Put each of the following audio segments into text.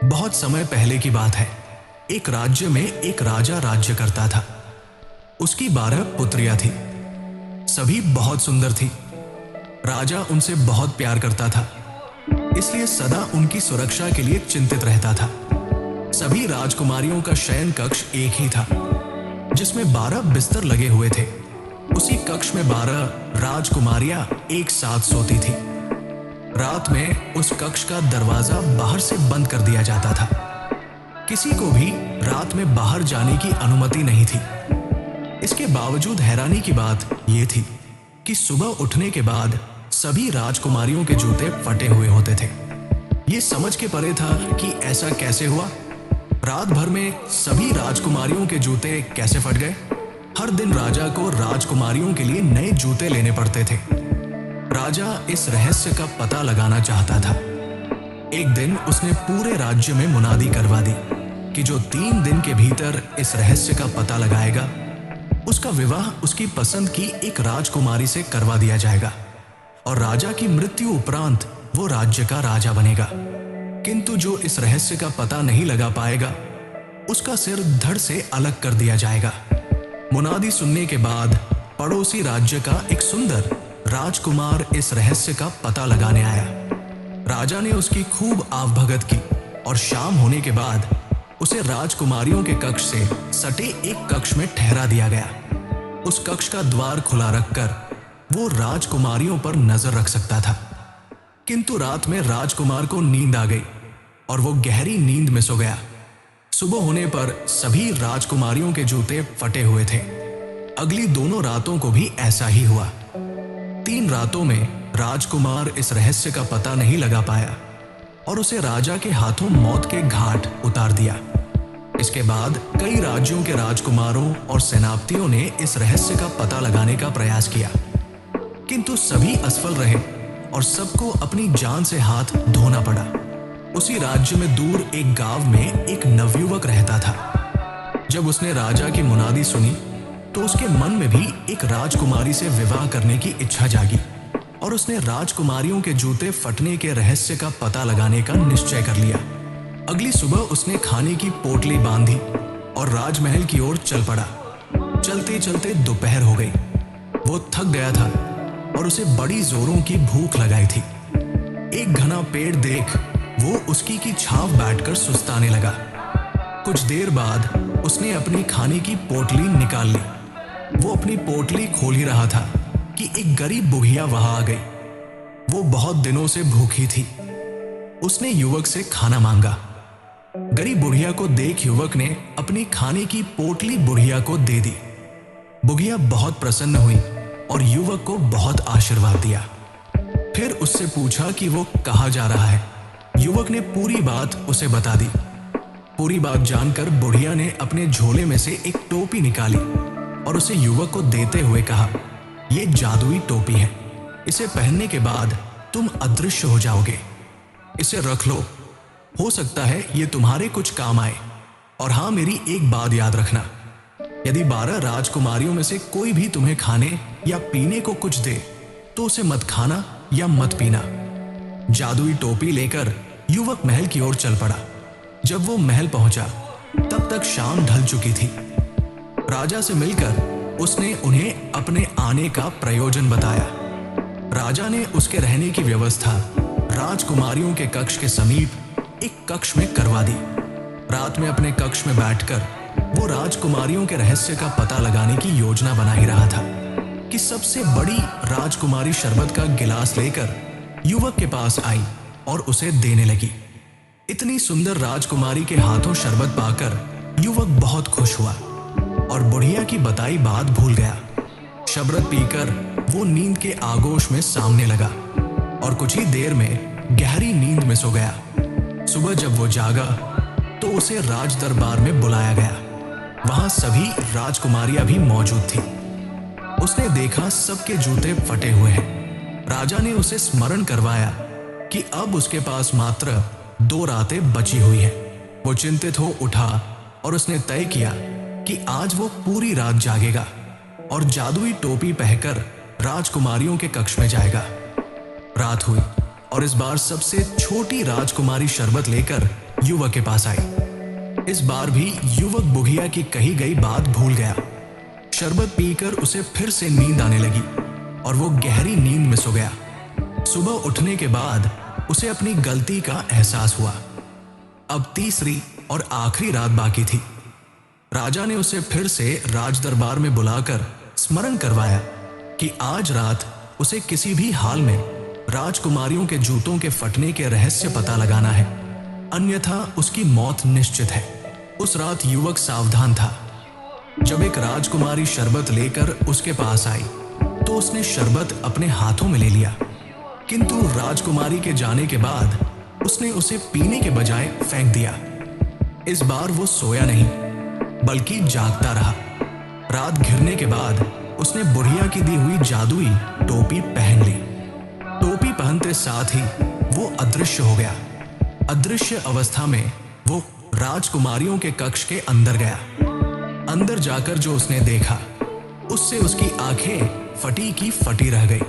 बहुत समय पहले की बात है। एक राज्य में एक राजा राज्य करता था। उसकी 12 पुत्रियां थी। सभी बहुत सुंदर थी। राजा उनसे बहुत प्यार करता था, इसलिए सदा उनकी सुरक्षा के लिए चिंतित रहता था। सभी राजकुमारियों का शयन कक्ष एक ही था, जिसमें 12 बिस्तर लगे हुए थे। उसी कक्ष में 12 राजकुमारियां एक साथ सोती थी। रात में उस कक्ष का दरवाजा बाहर से बंद कर दिया जाता था। किसी को भी रात में बाहर जाने की अनुमति नहीं थी। इसके बावजूद हैरानी की बात यह थी कि सुबह उठने के बाद सभी राजकुमारियों के जूते फटे हुए होते थे। ये समझ के परे था कि ऐसा कैसे हुआ। रात भर में सभी राजकुमारियों के जूते कैसे फट गए। हर दिन राजा को राजकुमारियों के लिए नए जूते लेने पड़ते थे। राजा इस रहस्य का पता लगाना चाहता था। एक दिन उसने पूरे राज्य में मुनादी करवा दी कि जो 3 दिन के भीतर इस रहस्य का पता लगाएगा, उसका विवाह उसकी पसंद की एक राजकुमारी से करवा दिया जाएगा और राजा की मृत्यु उपरांत वो राज्य का राजा बनेगा। किंतु जो इस रहस्य का पता नहीं लगा पाएगा, उसका सिर धड़ से अलग कर दिया जाएगा। मुनादी सुनने के बाद पड़ोसी राज्य का एक सुंदर राजकुमार इस रहस्य का पता लगाने आया। राजा ने उसकी खूब आवभगत की और शाम होने के बाद उसे राजकुमारियों के कक्ष से सटे एक कक्ष में ठहरा दिया गया। उस कक्ष का द्वार खुला रखकर वो राजकुमारियों पर नजर रख सकता था। किंतु रात में राजकुमार को नींद आ गई और वो गहरी नींद में सो गया। सुबह होने पर सभी राजकुमारियों के जूते फटे हुए थे। अगली दोनों रातों को भी ऐसा ही हुआ। 3 रातों में राजकुमार इस रहस्य का पता नहीं लगा पाया और उसे राजा के हाथों मौत के घाट उतार दिया। इसके बाद कई राज्यों के राजकुमारों और सेनापतियों ने इस रहस्य का पता लगाने का प्रयास किया, किंतु सभी असफल रहे और सबको अपनी जान से हाथ धोना पड़ा। उसी राज्य में दूर एक गांव में एक नवयुवक रहता था। जब उसने राजा की मुनादी सुनी तो उसके मन में भी एक राजकुमारी से विवाह करने की इच्छा जागी और उसने राजकुमारियों के जूते फटने के रहस्य का पता लगाने का निश्चय कर लिया। अगली सुबह उसने खाने की पोटली बांधी और राजमहल की ओर चल पड़ा। चलते चलते दोपहर हो गई। वो थक गया था और उसे बड़ी जोरों की भूख लगाई थी। एक घना पेड़ देख वो उसकी की छांव बैठकर सुस्ताने लगा। कुछ देर बाद उसने अपनी खाने की पोटली निकाल ली। वो अपनी पोटली खोल ही रहा था कि एक गरीब बुढ़िया वहां आ गई। वो बहुत दिनों से भूखी थी। उसने युवक से खाना मांगा। गरीब बुढ़िया को देख युवक ने अपनी खाने की पोटली बुढ़िया को दे दी। बुढ़िया बहुत प्रसन्न हुई और युवक को बहुत आशीर्वाद दिया। फिर उससे पूछा कि वो कहाँ जा रहा है। युवक ने पूरी बात उसे बता दी। पूरी बात जानकर बुढ़िया ने अपने झोले में से एक टोपी निकाली और उसे युवक को देते हुए कहा, ये जादुई टोपी है। इसे पहनने के बाद तुम अदृश्य हो जाओगे। इसे रख लो, हो सकता है ये तुम्हारे कुछ काम आए। और हाँ, मेरी एक बात याद रखना, यदि 12 राजकुमारियों में से कोई भी तुम्हें खाने या पीने को कुछ दे तो उसे मत खाना या मत पीना। जादुई टोपी लेकर युवक महल की ओर चल पड़ा। जब वो महल पहुंचा तब तक शाम ढल चुकी थी। राजा से मिलकर उसने उन्हें अपने आने का प्रयोजन बताया। राजा ने उसके रहने की व्यवस्था राजकुमारियों के कक्ष के समीप एक कक्ष में करवा दी। रात में अपने कक्ष में बैठकर वो राजकुमारियों के रहस्य का पता लगाने की योजना बना ही रहा था कि सबसे बड़ी राजकुमारी शरबत का गिलास लेकर युवक के पास आई और उसे देने लगी। इतनी सुंदर राजकुमारी के हाथों शरबत पाकर युवक बहुत खुश हुआ और बुढ़िया की बताई बात भूल गया। शरबत पीकर वो नींद के आगोश में सामने लगा और कुछ ही देर में गहरी नींद में सो गया। सुबह जब वो जागा तो उसे राज दरबार में बुलाया गया। वहां सभी राजकुमारियां भी मौजूद थी। उसने देखा सबके जूते फटे हुए हैं। राजा ने उसे स्मरण करवाया कि अब उसके पास मात्र 2 रातें बची हुई हैं। वो चिंतित हो उठा और उसने तय किया कि आज वो पूरी रात जागेगा और जादुई टोपी पहनकर राजकुमारियों के कक्ष में जाएगा। रात हुई और इस बार सबसे छोटी राजकुमारी शरबत लेकर युवक के पास आई। इस बार भी युवक बुढ़िया की कही गई बात भूल गया। शरबत पीकर उसे फिर से नींद आने लगी और वो गहरी नींद में सो गया। सुबह उठने के बाद उसे अपनी गलती का एहसास हुआ। अब तीसरी और आखिरी रात बाकी थी। राजा ने उसे फिर से राज दरबार में बुलाकर स्मरण करवाया कि आज रात उसे किसी भी हाल में राजकुमारियों के जूतों के फटने के रहस्य पता लगाना है, अन्यथा उसकी मौत निश्चित है। उस रात युवक सावधान था। जब एक राजकुमारी शरबत लेकर उसके पास आई तो उसने शरबत अपने हाथों में ले लिया, किंतु राजकुमारी के जाने के बाद उसने उसे पीने के बजाय फेंक दिया। इस बार वो सोया नहीं बल्कि जागता रहा। रात घिरने के बाद उसने बुढ़िया की दी हुई जादुई टोपी पहन ली। टोपी पहनते साथ ही वो अदृश्य हो गया। अदृश्य अवस्था में वो राजकुमारियों के कक्ष के अंदर गया। अंदर जाकर जो उसने देखा उससे उसकी आंखें फटी की फटी रह गई।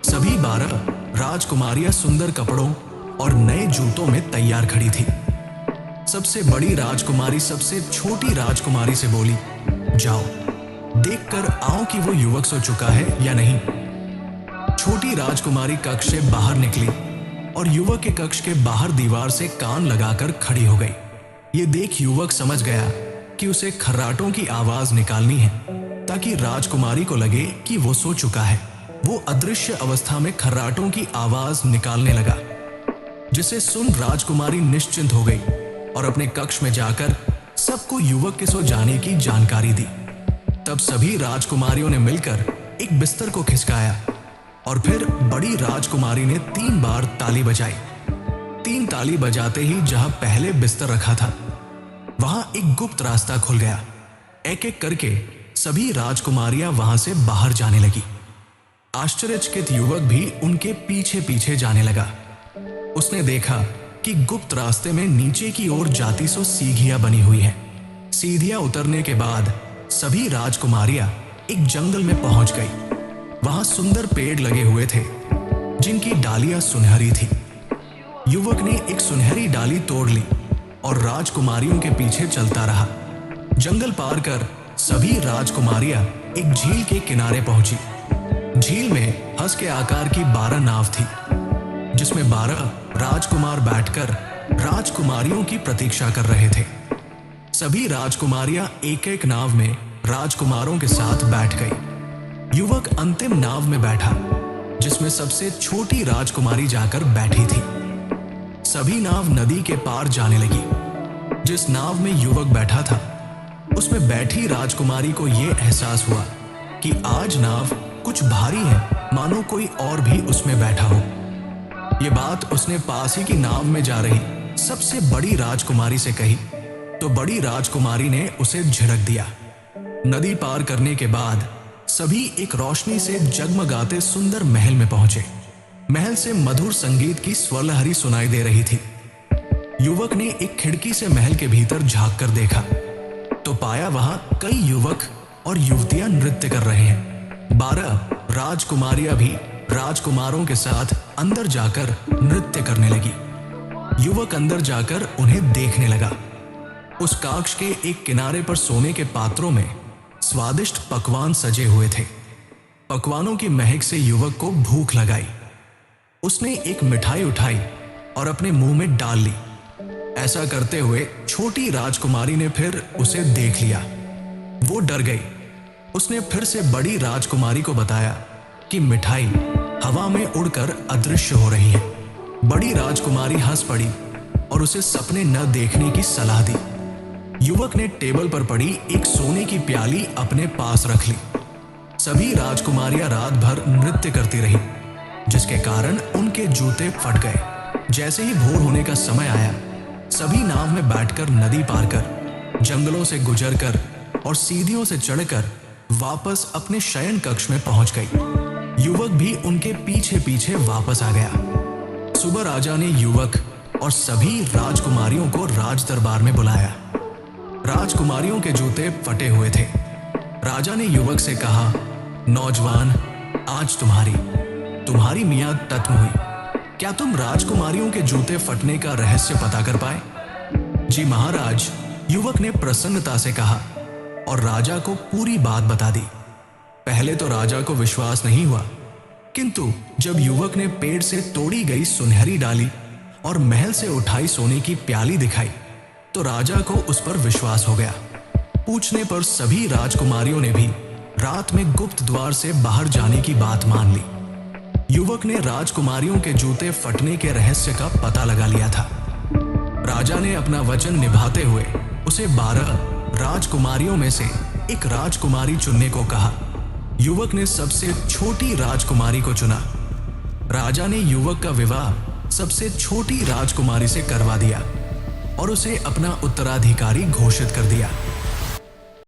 सभी 12 राजकुमारियां सुंदर कपड़ों और नए जूतों में तैयार खड़ी थी। सबसे बड़ी राजकुमारी सबसे छोटी राजकुमारी से बोली, जाओ देखकर आओ कि वो युवक सो चुका है या नहीं। छोटी राजकुमारी कक्ष से बाहर निकली और युवक के कक्ष के बाहर दीवार से कान लगाकर खड़ी हो गई। ये देख युवक समझ गया कि उसे खर्राटों की आवाज निकालनी है ताकि राजकुमारी को लगे कि वो सो चुका है। वो अदृश्य अवस्था में खर्राटों की आवाज निकालने लगा, जिसे सुन राजकुमारी निश्चिंत हो गई और अपने कक्ष में जाकर सबको युवक के सो जाने की जानकारी दी। तब सभी राजकुमारियों ने मिलकर एक बिस्तर को खिसकाया और फिर बड़ी राजकुमारी ने 3 बार ताली बजाई। 3 ताली बजाते ही जहां पहले बिस्तर रखा था वहां एक गुप्त रास्ता खुल गया। एक एक करके सभी राजकुमारियां वहां से बाहर जाने लगी। आश्चर्यचकित युवक भी उनके पीछे पीछे जाने लगा। उसने देखा कि गुप्त रास्ते में नीचे की ओर जाती सो सीढ़ियां बनी हुई है। सीढ़ियां उतरने के बाद सभी राजकुमारियां एक जंगल में पहुंच गई। वहां सुंदर पेड़ लगे हुए थे जिनकी डालियां सुनहरी थी। युवक ने एक सुनहरी डाली तोड़ ली और राजकुमारियों के पीछे चलता रहा। जंगल पार कर सभी राजकुमारियां एक झील के किनारे पहुंची। झील में हंस के आकार की 12 नाव थी, जिसमें 12 राजकुमार बैठकर राजकुमारियों की प्रतीक्षा कर रहे थे। सभी राजकुमारियां एक एक नाव में राजकुमारों के साथ बैठ गई। युवक अंतिम नाव में बैठा, जिसमें सबसे छोटी राजकुमारी जाकर बैठी थी। सभी नाव नदी के पार जाने लगी। जिस नाव में युवक बैठा था उसमें बैठी राजकुमारी को यह एहसास हुआ कि आज नाव कुछ भारी है, मानो कोई और भी उसमें बैठा हो। ये बात उसने पास ही की नाव में जा रही सबसे बड़ी राजकुमारी से कही तो बड़ी राजकुमारी ने उसे झिड़क दिया। नदी पार करने के बाद सभी एक रोशनी से जगमगाते सुंदर महल में पहुंचे। महल से मधुर संगीत की स्वरलहरी सुनाई दे रही थी। युवक ने एक खिड़की से महल के भीतर झांक कर देखा तो पाया वहां कई युवक और युवतियां नृत्य कर रहे हैं। 12 राजकुमारियां भी राजकुमारों के साथ अंदर जाकर नृत्य करने लगी। युवक अंदर जाकर उन्हें देखने लगा। उस कक्ष के एक किनारे पर सोने के पात्रों में स्वादिष्ट पकवान सजे हुए थे। पकवानों की महक से युवक को भूख लगाई। उसने एक मिठाई उठाई और अपने मुंह में डाल ली। ऐसा करते हुए छोटी राजकुमारी ने फिर उसे देख लिया। वो डर गई। उसने फिर से बड़ी राजकुमारी को बताया कि मिठाई हवा में उड़कर अदृश्य हो रही है। बड़ी राजकुमारी हंस पड़ी और उसे सपने न देखने की सलाह दी। युवक ने टेबल पर पड़ी एक सोने की प्याली अपने पास रख ली। सभी राजकुमारियां रात भर नृत्य करती रही, जिसके कारण उनके जूते फट गए। जैसे ही भोर होने का समय आया, सभी नाव में बैठकर नदी पार कर, जंगलों से गुजरकर और सीढ़ियों से चढ़कर वापस अपने शयन कक्ष में पहुंच गई। युवक भी उनके पीछे पीछे वापस आ गया। सुबह राजा ने युवक और सभी राजकुमारियों को राज दरबार में बुलाया। राजकुमारियों के जूते फटे हुए थे। राजा ने युवक से कहा, नौजवान, आज तुम्हारी मियाद खत्म हुई। क्या तुम राजकुमारियों के जूते फटने का रहस्य पता कर पाए? जी महाराज, युवक ने प्रसन्नता से कहा और राजा को पूरी बात बता दी। पहले तो राजा को विश्वास नहीं हुआ, किंतु जब युवक ने पेड़ से तोड़ी गई सुनहरी डाली और महल से उठाई सोने की प्याली दिखाई तो राजा को उस पर विश्वास हो गया। पूछने पर सभी राजकुमारियों ने भी रात में गुप्त द्वार से बाहर जाने की बात मान ली। युवक ने राजकुमारियों के जूते फटने के रहस्य का पता लगा लिया था। राजा ने अपना वचन निभाते हुए उसे 12 राजकुमारियों में से एक राजकुमारी चुनने को कहा। युवक ने सबसे छोटी राजकुमारी को चुना। राजा ने युवक का विवाह सबसे छोटी राजकुमारी से करवा दिया और उसे अपना उत्तराधिकारी घोषित कर दिया।